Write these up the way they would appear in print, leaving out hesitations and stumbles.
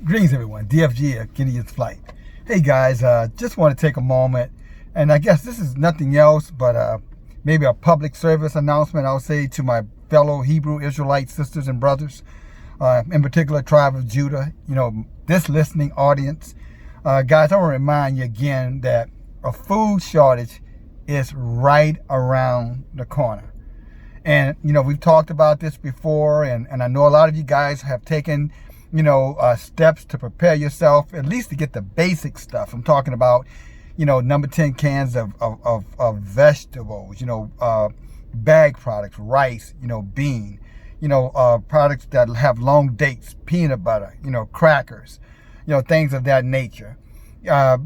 Greetings everyone, DFG getting its flight. Hey guys, just want to take a moment, and I guess this is nothing else but maybe a public service announcement, I'll say, to my fellow Hebrew Israelite sisters and brothers, in particular tribe of Judah, this listening audience. Guys, I want to remind you again that a food shortage is right around the corner. And, we've talked about this before, and I know a lot of you guys have taken steps to prepare yourself, at least to get the basic stuff. I'm talking about, number 10 cans of vegetables, bag products, rice, bean, products that have long dates, peanut butter, crackers, things of that nature.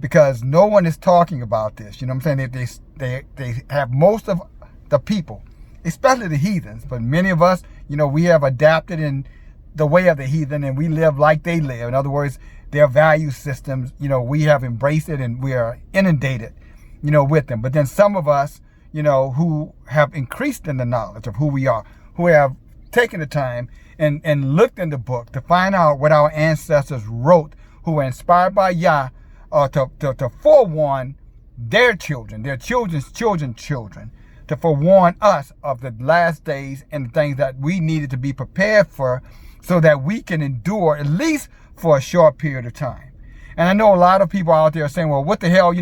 Because no one is talking about this. I'm saying? They have most of the people, especially the heathens, but many of us, we have adapted in the way of the heathen, and we live like they live. In other words, their value systems, we have embraced it, and we are inundated, with them. But then some of us, who have increased in the knowledge of who we are, who have taken the time and looked in the book to find out what our ancestors wrote, who were inspired by Yah, to forewarn their children, their children's children, to forewarn us of the last days and the things that we needed to be prepared for, so that we can endure at least for a short period of time. And I know a lot of people out there are saying, well, what the hell,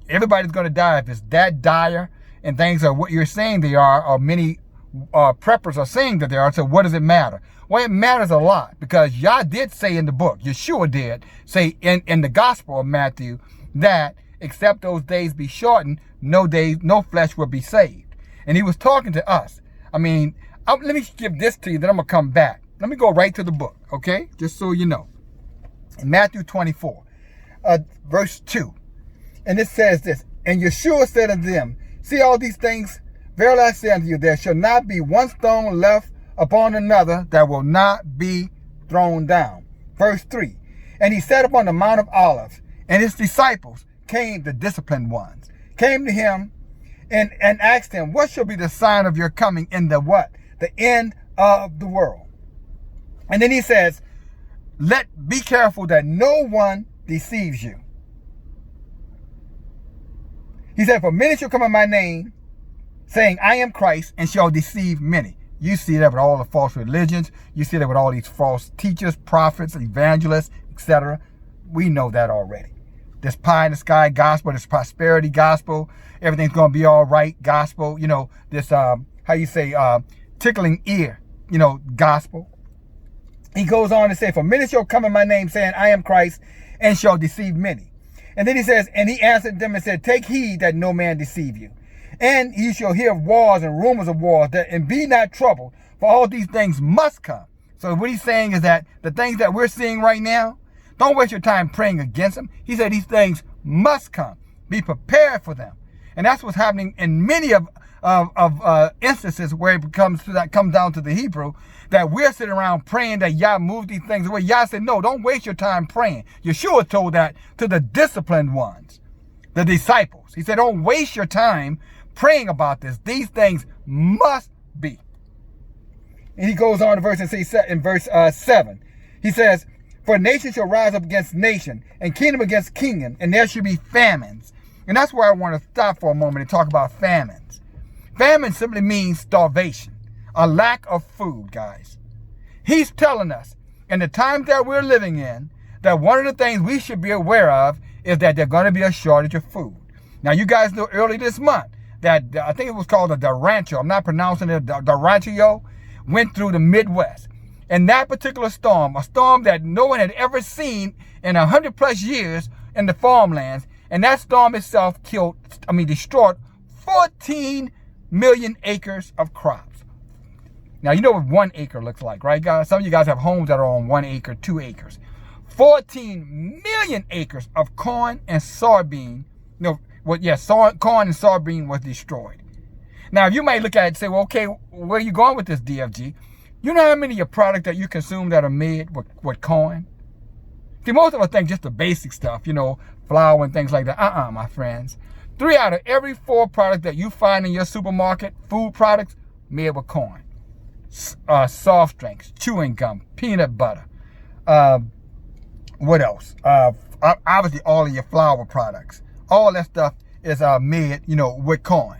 everybody's going to die if it's that dire, and things are what you're saying they are, or many preppers are saying that they are. So what does it matter? Well, it matters a lot, because Yah did say in the book, Yeshua did say in the Gospel of Matthew, that except those days be shortened, no flesh will be saved. And he was talking to us. I mean, let me give this to you, then I'm going to come back. Let me go right to the book, okay? Just so you know. In Matthew 24, verse 2. And it says this, and Yeshua said unto them, see all these things? Verily I say unto you, there shall not be one stone left upon another that will not be thrown down. Verse 3. And he sat upon the Mount of Olives, and his disciples came, the disciplined ones, came to him and asked him, what shall be the sign of your coming in the what? The end of the world. And then he says, be careful that no one deceives you. He said, for many shall come in my name, saying, I am Christ, and shall deceive many. You see that with all the false religions. You see that with all these false teachers, prophets, evangelists, etc. We know that already. This pie in the sky gospel, this prosperity gospel, everything's going to be all right gospel, this, tickling ear, gospel. He goes on to say, for many shall come in my name, saying, I am Christ, and shall deceive many. And then he says, and he answered them and said, take heed that no man deceive you. And ye shall hear of wars and rumors of wars, and be not troubled, for all these things must come. So what he's saying is that the things that we're seeing right now, don't waste your time praying against them. He said these things must come. Be prepared for them. And that's what's happening in many of instances where it comes down to the Hebrew, that we're sitting around praying that Yah move these things away. Yah said, no, don't waste your time praying. Yeshua told that to the disciplined ones, the disciples. He said, don't waste your time praying about this. These things must be. And he goes on to verse 7. He says, for nation shall rise up against nation, and kingdom against kingdom, and there shall be famines. And that's where I want to stop for a moment and talk about famines. Famine simply means starvation, a lack of food, guys. He's telling us, in the times that we're living in, that one of the things we should be aware of is that there's going to be a shortage of food. Now, you guys know early this month that I think it was called the Derancho, I'm not pronouncing it, the Derancho, went through the Midwest. And that particular storm, a storm that no one had ever seen in 100 plus years in the farmlands, and that storm itself destroyed 14 million acres of crops. Now, you know what 1 acre looks like, right, guys? Some of you guys have homes that are on 1 acre, 2 acres. 14 million acres of corn and soybean. Corn and soybean was destroyed. Now, you might look at it and say, well, okay, where are you going with this, DFG? You know how many of your products that you consume that are made with corn? See, most of us think just the basic stuff, flour and things like that. My friends. 3 out of every 4 products that you find in your supermarket, food products, made with corn. Soft drinks, chewing gum, peanut butter, What else? Obviously, all of your flour products. All that stuff is made, with corn.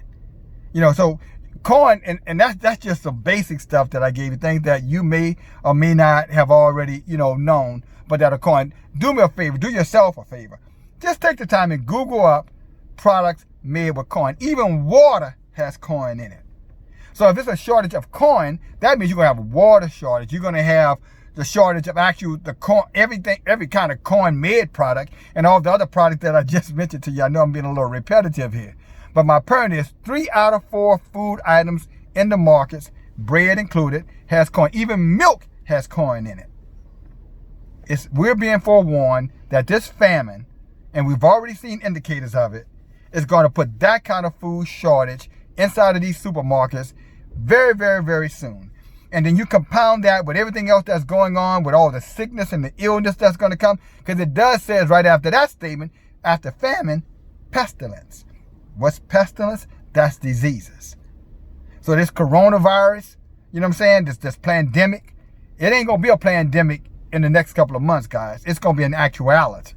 So corn, and that's just some basic stuff that I gave you, things that you may or may not have already, known, but that are corn. Do me a favor, do yourself a favor. Just take the time and Google up products made with corn. Even water has corn in it. So if it's a shortage of corn, that means you're going to have water shortage. You're going to have the shortage of the corn, every kind of corn made product, and all the other products that I just mentioned to you. I know I'm being a little repetitive here, but my point is 3 out of 4 food items in the markets, bread included, has corn. Even milk has corn in it. We're being forewarned that this famine, and we've already seen indicators of it, is going to put that kind of food shortage inside of these supermarkets very, very, very soon. And then you compound that with everything else that's going on, with all the sickness and the illness that's going to come, because it does say right after that statement, after famine, pestilence. What's pestilence? That's diseases. So this coronavirus, you know what I'm saying, this pandemic, it ain't going to be a pandemic in the next couple of months, guys. It's going to be an actuality.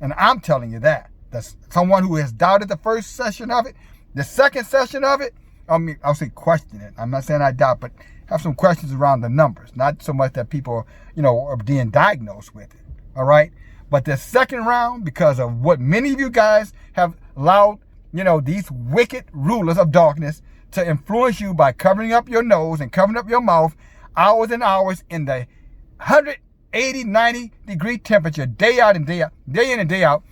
And I'm telling you that. That's someone who has doubted the first session of it, the second session of it, I'll say question it. I'm not saying I doubt, but have some questions around the numbers. Not so much that people, are being diagnosed with it. All right. But the second round, because of what many of you guys have allowed, these wicked rulers of darkness to influence you by covering up your nose and covering up your mouth hours and hours in the 180, 90 degree temperature, day out and day out, day in and day out,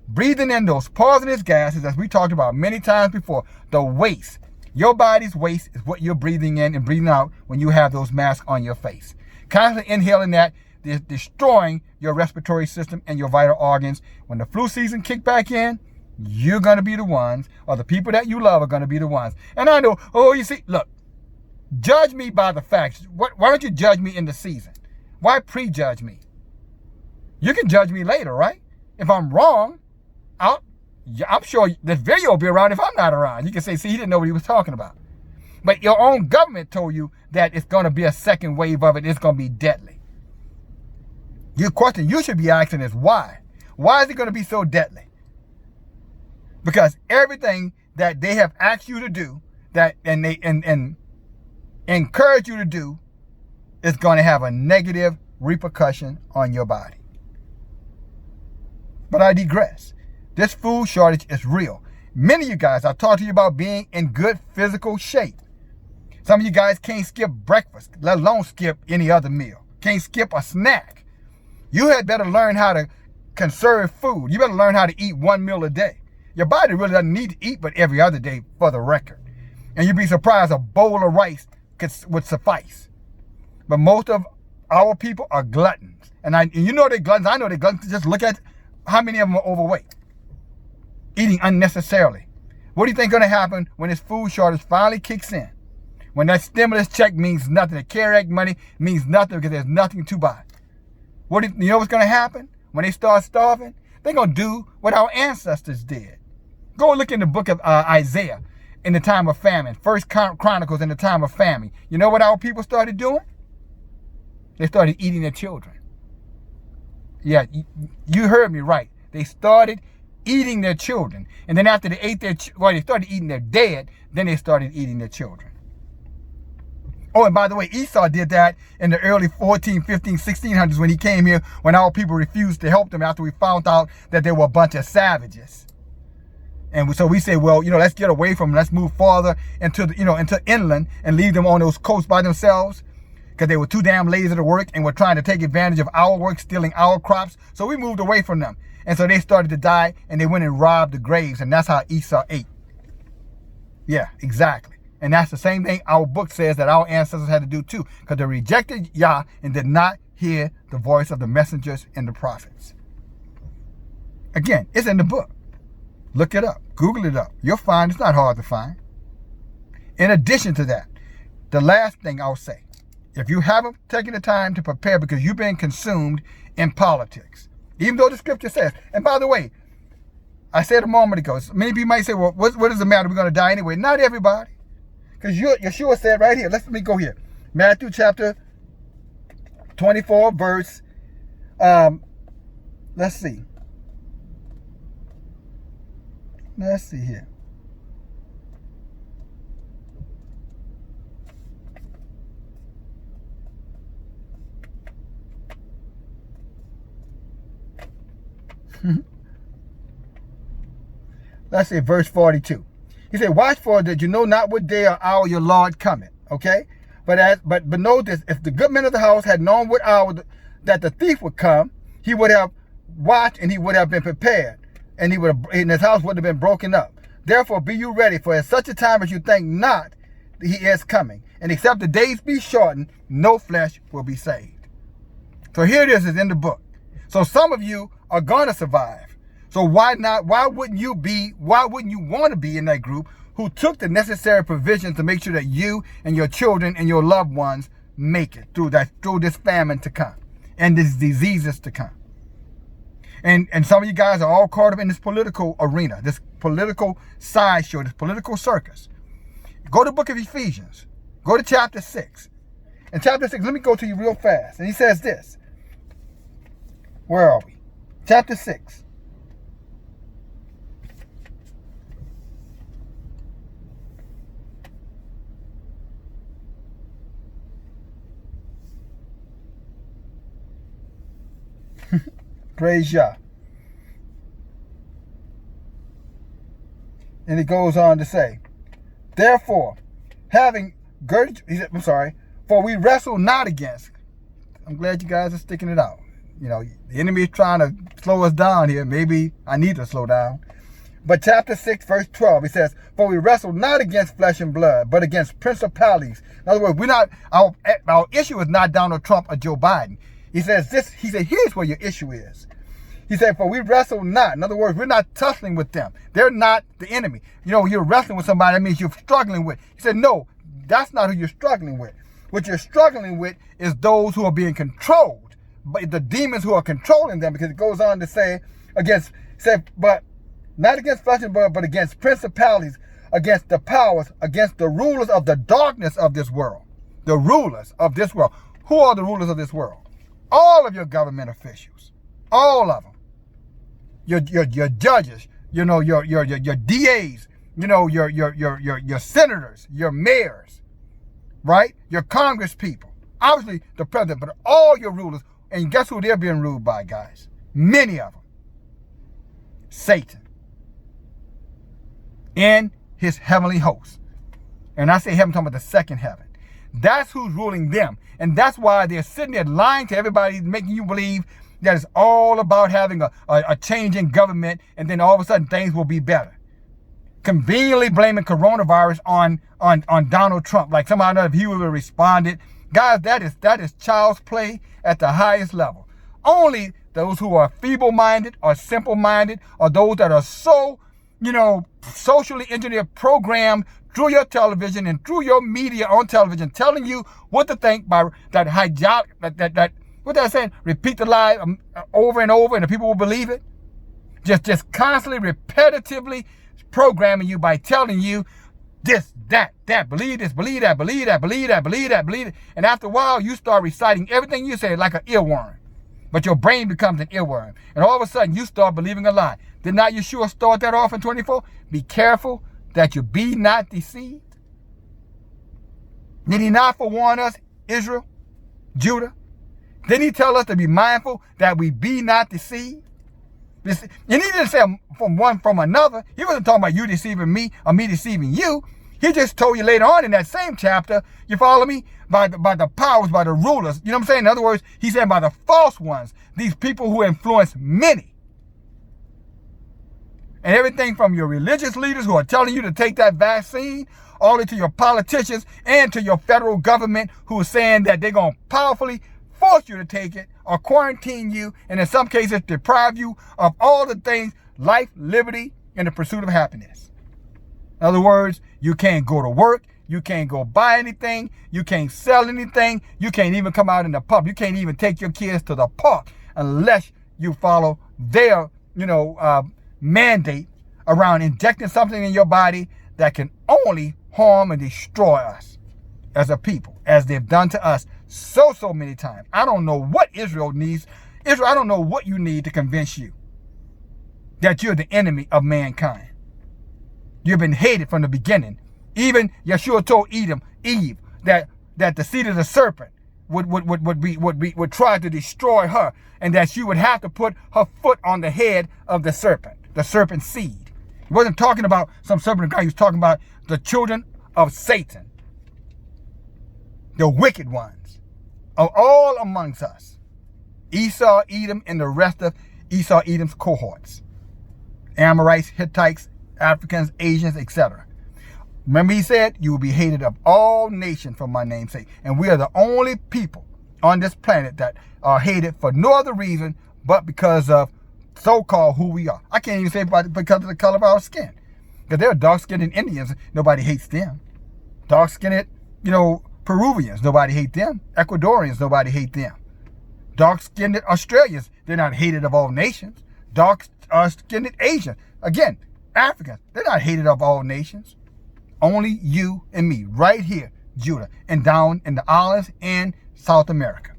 breathing in those poisonous gases, as we talked about many times before, the waste. Your body's waste is what you're breathing in and breathing out when you have those masks on your face. Constantly inhaling that is destroying your respiratory system and your vital organs. When the flu season kick back in, you're going to be the ones, or the people that you love are going to be the ones. And I know, you see, look, judge me by the facts. Why don't you judge me in the season? Why prejudge me? You can judge me later, right? If I'm wrong, I'm sure this video will be around if I'm not around. You can say, see, he didn't know what he was talking about. But your own government told you that it's going to be a second wave of it. It's going to be deadly. Your question you should be asking is why? Why is it going to be so deadly? Because everything that they have asked you to do, and they encourage you to do, is going to have a negative repercussion on your body. But I digress. This food shortage is real. Many of you guys, I talked to you about being in good physical shape. Some of you guys can't skip breakfast, let alone skip any other meal. Can't skip a snack. You had better learn how to conserve food. You better learn how to eat one meal a day. Your body really doesn't need to eat but every other day, for the record. And you'd be surprised a bowl of rice would suffice. But most of our people are gluttons. And you know they're gluttons. I know they're gluttons. Just look at how many of them are overweight. Eating unnecessarily. What do you think is going to happen when this food shortage finally kicks in? When that stimulus check means nothing, the CARE Act money means nothing because there's nothing to buy. You know what's going to happen when they start starving? They're going to do what our ancestors did. Go look in the book of Isaiah in the time of famine. First Chronicles in the time of famine. You know what our people started doing? They started eating their children. Yeah, you heard me right. They started eating their children. And then after they ate they started eating their dead, then they started eating their children. Oh, and by the way, Esau did that in the early 14, 15, 1600s when he came here, when our people refused to help them after we found out that they were a bunch of savages. And so we say, well, let's get away from them. Let's move farther into into inland and leave them on those coasts by themselves, because they were too damn lazy to work and were trying to take advantage of our work, stealing our crops. So we moved away from them. And so they started to die, and they went and robbed the graves, and that's how Esau ate. Yeah, exactly. And that's the same thing our book says that our ancestors had to do too, because they rejected Yah and did not hear the voice of the messengers and the prophets. Again, it's in the book. Look it up. Google it up. You'll find it's not hard to find. In addition to that, the last thing I'll say, if you haven't taken the time to prepare because you've been consumed in politics, even though the scripture says, and by the way, I said a moment ago, many people might say, well, what does it matter? We're going to die anyway. Not everybody. Because Yeshua said right here, let me go here. Matthew chapter 24, verse Let's see. Let's see here. Let's see, verse 42. He said, watch for that you know not what day or hour your Lord cometh. Okay? But know this, if the good man of the house had known what hour that the thief would come, he would have watched and he would have been prepared, and his house would have been broken up. Therefore be you ready, for at such a time as you think not, he is coming. And except the days be shortened, no flesh will be saved. So here it is in the book. So some of you are going to survive. So why not? Why wouldn't you want to be in that group who took the necessary provisions to make sure that you and your children and your loved ones make it through this famine to come and these diseases to come? And some of you guys are all caught up in this political arena, this political sideshow, this political circus. Go to the book of Ephesians. Go to chapter 6. In chapter 6, let me go to you real fast. And he says this. Where are we? Chapter 6. Praise Yah. And it goes on to say, therefore, having girded, for we wrestle not against. I'm glad you guys are sticking it out. You know, the enemy is trying to slow us down here. Maybe I need to slow down. But chapter 6, verse 12, he says, for we wrestle not against flesh and blood, but against principalities. In other words, our issue is not Donald Trump or Joe Biden. He said, here's where your issue is. He said, for we wrestle not. In other words, we're not tussling with them. They're not the enemy. You know, you're wrestling with somebody, that means you're struggling with. He said, no, that's not who you're struggling with. What you're struggling with is those who are being controlled, but the demons who are controlling them, because it goes on to say, but not against flesh and blood, but against principalities, against the powers, against the rulers of the darkness of this world. The rulers of this world. Who are the rulers of this world? All of your government officials, all of them, your judges, you know, your DAs, you know, your senators, your mayors, right? Your Congress people, obviously the president, but all your rulers. And guess who they're being ruled by, guys? Many of them. Satan and his heavenly hosts. And I say heaven, I'm talking about the second heaven. That's who's ruling them. And that's why they're sitting there lying to everybody, making you believe that it's all about having a change in government, and then all of a sudden things will be better. Conveniently blaming coronavirus on Donald Trump, like somehow or another, if he would have responded. Guys, that is child's play at the highest level. Only those who are feeble-minded or simple-minded, or those that are so, you know, socially engineered, programmed through your television and through your media on television, telling you what to think by that what they're saying, repeat the lie over and over, and the people will believe it. Just constantly, repetitively programming you by telling you this, that, believe this, believe that, believe that, believe that, believe that, believe it. And after a while, you start reciting everything you say like an earworm. But your brain becomes an earworm. And all of a sudden, you start believing a lie. Did not Yeshua start that off in 24? Be careful that you be not deceived. Did he not forewarn us, Israel, Judah? Didn't he tell us to be mindful that we be not deceived? And he didn't say from one from another. He wasn't talking about you deceiving me or me deceiving you. He just told you later on in that same chapter, you follow me? By the powers, by the rulers. You know what I'm saying? In other words, he said by the false ones, these people who influence many. And everything from your religious leaders who are telling you to take that vaccine, all the way to your politicians and to your federal government who are saying that they're going to powerfully force you to take it or quarantine you, and in some cases deprive you of all the things, life, liberty, and the pursuit of happiness. In other words, you can't go to work, you can't go buy anything, you can't sell anything, you can't even come out in the pub, you can't even take your kids to the park unless you follow their, mandate around injecting something in your body that can only harm and destroy us as a people, as they've done to us so many times. I don't know what Israel needs Israel, I don't know what you need to convince you that you're the enemy of mankind. You've been hated from the beginning. Even Yeshua told Eve that the seed of the serpent would try to destroy her, and that she would have to put her foot on the head of the serpent's seed. He wasn't talking about some serpent of God. He was talking about the children of Satan, the wicked ones, are all amongst us. Esau, Edom, and the rest of Esau, Edom's cohorts. Amorites, Hittites, Africans, Asians, etc. Remember he said, you will be hated of all nations for my name's sake. And we are the only people on this planet that are hated for no other reason but because of so-called who we are. I can't even say because of the color of our skin. Because there are dark-skinned Indians, nobody hates them. Dark-skinned, Peruvians, nobody hates them. Ecuadorians, nobody hates them. Dark-skinned Australians, they're not hated of all nations. Dark-skinned Asians, again, Africans, they're not hated of all nations. Only you and me, right here, Judah, and down in the islands and South America.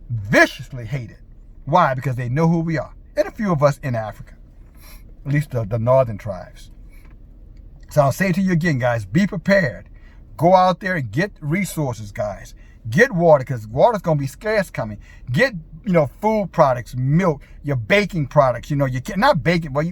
Viciously hated. Why? Because they know who we are. And a few of us in Africa. At least the northern tribes. So I'll say to you again, guys, be prepared. Go out there and get resources, guys. Get water, because water's going to be scarce coming. Get, food products, milk, your baking products. You can't, not baking, but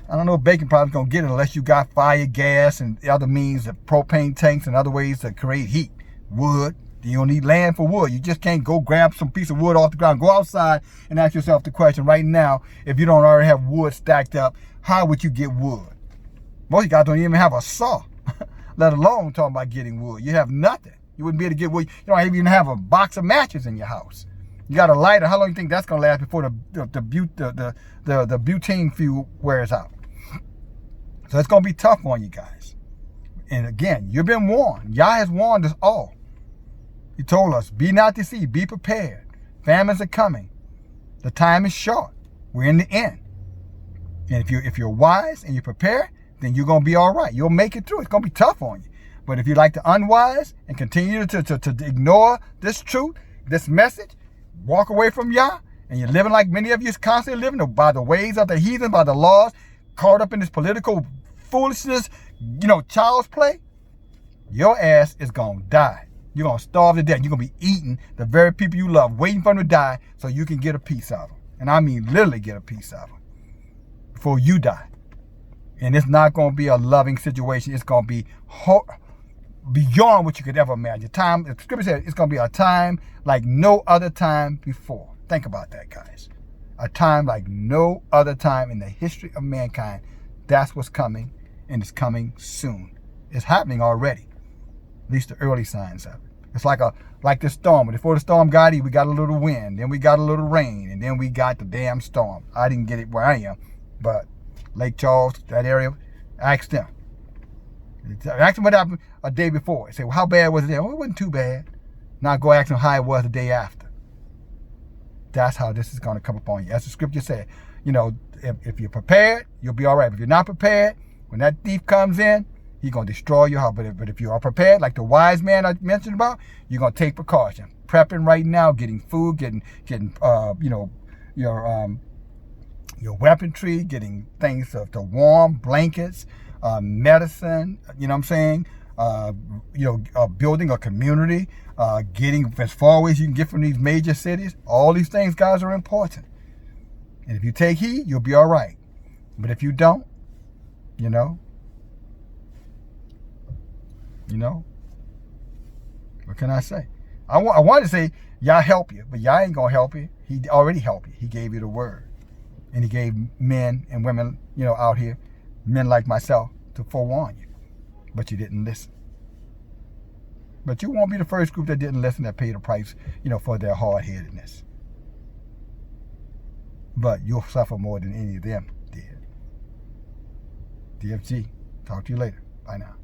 I don't know if baking products going to get it unless you got fire, gas, and other means of propane tanks and other ways to create heat. Wood. You don't need land for wood. You just can't go grab some piece of wood off the ground. Go outside and ask yourself the question right now, if you don't already have wood stacked up, how would you get wood? Most of you guys don't even have a saw, let alone talking about getting wood. You have nothing. You wouldn't be able to get wood. You don't even have a box of matches in your house. You got a lighter. How long do you think that's going to last before the butane fuel wears out? So it's going to be tough on you guys. And again, you've been warned. Yah has warned us all. He told us, be not deceived, be prepared. Famines are coming. The time is short. We're in the end. And if you're wise and you're prepared, then you're going to be all right. You'll make it through. It's going to be tough on you. But if you're like the unwise and continue to ignore this truth, this message, walk away from Yah, and you're living like many of you is constantly living by the ways of the heathen, by the laws, caught up in this political foolishness, child's play, your ass is going to die. You're going to starve to death. You're going to be eating the very people you love, waiting for them to die so you can get a piece of them. And I mean literally get a piece of them before you die. And it's not going to be a loving situation. It's going to be beyond what you could ever imagine. The scripture says it's going to be a time like no other time before. Think about that, guys. A time like no other time in the history of mankind. That's what's coming, and it's coming soon. It's happening already. At least the early signs of it. It's like this storm. But before the storm got here, we got a little wind. Then we got a little rain. And then we got the damn storm. I didn't get it where I am. But Lake Charles, that area, ask them. Ask them what happened a day before. Say, well, how bad was it there? Oh, it wasn't too bad. Now go ask them how it was the day after. That's how this is going to come upon you. As the scripture said, if you're prepared, you'll be all right. But if you're not prepared, when that thief comes in, he's going to destroy your house. But if you are prepared, like the wise man I mentioned about, you're going to take precaution. Prepping right now, getting food, getting your weaponry, getting things to warm, blankets, medicine, building a community, getting as far away as you can get from these major cities. All these things, guys, are important. And if you take heed, you'll be all right. But if you don't, what can I say? I wanted to say, Yah help you, but Yah ain't going to help you. He already helped you. He gave you the word. And he gave men and women, out here, men like myself, to forewarn you. But you didn't listen. But you won't be the first group that didn't listen, that paid the price, for their hard-headedness. But you'll suffer more than any of them did. DFG, talk to you later. Bye now.